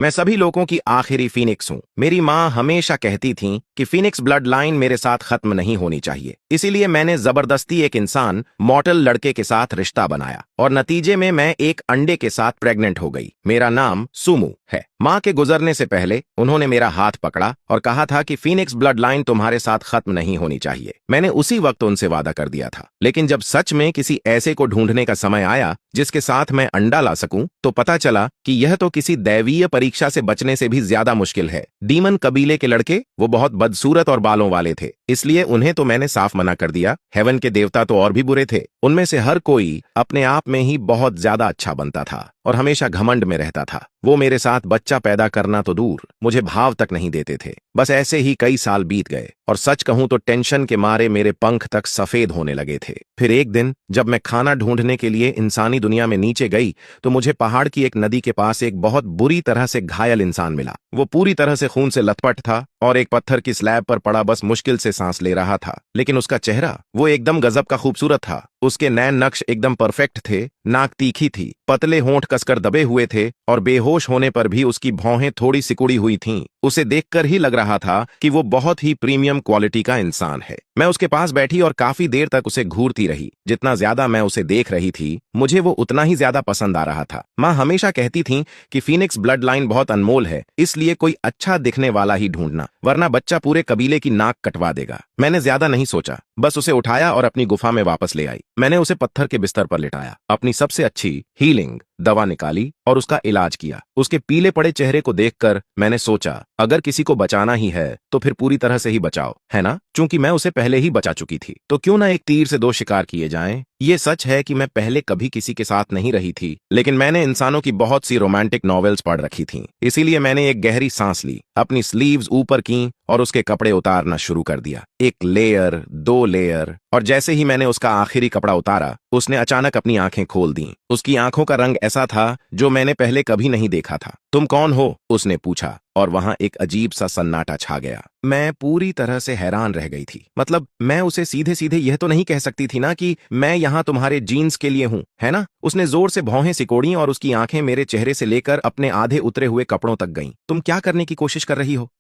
मैं सभी लोगों की आखिरी फीनिक्स हूँ। मेरी माँ हमेशा कहती थी कि फीनिक्स ब्लड लाइन मेरे साथ खत्म नहीं होनी चाहिए। इसीलिए मैंने जबरदस्ती एक इंसान मॉर्टल लड़के के साथ रिश्ता बनाया और नतीजे में मैं एक अंडे के साथ प्रेग्नेंट हो गई। मेरा नाम सुमू है। माँ के गुजरने से पहले उन्होंने मेरा हाथ पकड़ा और कहा था कि फीनिक्स ब्लड लाइन तुम्हारे साथ खत्म नहीं होनी चाहिए। मैंने उसी वक्त उनसे वादा कर दिया था। लेकिन जब सच में किसी ऐसे को ढूंढने का समय आया जिसके साथ मैं अंडा ला सकूं, तो पता चला कि यह तो किसी दैवीय परीक्षा से बचने से भी ज्यादा मुश्किल है। डीमन कबीले के लड़के, वो बहुत बदसूरत और बालों वाले थे, इसलिए उन्हें तो मैंने साफ मना कर दिया। हेवन के देवता तो और भी बुरे थे। उनमें से हर कोई अपने आप में ही बहुत ज्यादा अच्छा बनता था और हमेशा घमंड में रहता था। वो मेरे साथ बच्चा पैदा करना तो दूर, मुझे भाव तक नहीं देते थे। बस ऐसे ही कई साल बीत गए और सच कहूं तो टेंशन के मारे मेरे पंख तक सफेद होने लगे थे। फिर एक दिन जब मैं खाना ढूंढने के लिए इंसानी दुनिया में नीचे गई तो मुझे पहाड़ की एक नदी के पास एक बहुत बुरी तरह से घायल इंसान मिला। वो पूरी तरह से खून से लथपथ था और एक पत्थर की स्लैब पर पड़ा बस मुश्किल से सांस ले रहा था। लेकिन उसका चेहरा, वो एकदम गजब का खूबसूरत था। उसके नैन नक्श एकदम परफेक्ट थे, नाक तीखी थी, पतले होंठ कसकर दबे हुए थे और बेहोश होने पर भी उसकी भौहें थोड़ी सिकुड़ी हुई थीं। उसे देखकर ही लग रहा था कि वो बहुत ही प्रीमियम क्वालिटी का इंसान है। मैं उसके पास बैठी और काफी देर तक उसे घूरती रही। जितना ज्यादा मैं उसे देख रही थी, मुझे वो उतना ही ज्यादा पसंद आ रहा था। माँ हमेशा कहती थी कि फीनिक्स ब्लड लाइन बहुत अनमोल है, इसलिए कोई अच्छा दिखने वाला ही ढूंढना, वरना बच्चा पूरे कबीले की नाक कटवा देगा। मैंने ज्यादा नहीं सोचा, बस उसे उठाया और अपनी गुफा में वापस ले आई। मैंने उसे पत्थर के बिस्तर पर लिटाया, अपनी सबसे अच्छी हीलिंग दवा निकाली और उसका इलाज किया। उसके पीले पड़े चेहरे को देखकर मैंने सोचा, अगर किसी को बचाना ही है तो फिर पूरी तरह से ही बचाओ, है ना? चूंकि मैं उसे पहले ही बचा चुकी थी, तो क्यों ना एक तीर से दो शिकार किए जाएं। ये सच है कि मैं पहले कभी किसी के साथ नहीं रही थी, लेकिन मैंने इंसानों की बहुत सी रोमांटिक नॉवेल्स पढ़ रखी थीं। इसीलिए मैंने एक गहरी सांस ली, अपनी स्लीव्स ऊपर की और उसके कपड़े उतारना शुरू कर दिया। एक लेयर, दो लेयर, और जैसे ही मैंने उसका आखिरी कपड़ा उतारा, उसने अचानक अपनी आंखें खोल दी। उसकी आंखों का रंग ऐसा था जो मैंने पहले कभी नहीं देखा था। तुम कौन हो? उसने पूछा और वहां एक अजीब सा सन्नाटा छा गया। मैं पूरी तरह से हैरान रह गई थी। मतलब मैं उसे सीधे सीधे यह तो नहीं कह सकती थी ना कि मैं यहाँ तुम्हारे जीन्स के लिए हूँ, है ना? उसने जोर से भौहें सिकोड़ी और उसकी आंखें मेरे चेहरे से लेकर अपने आधे उतरे हुए कपड़ों तक गईं। तुम क्या करने की कोशिश कर रही हो?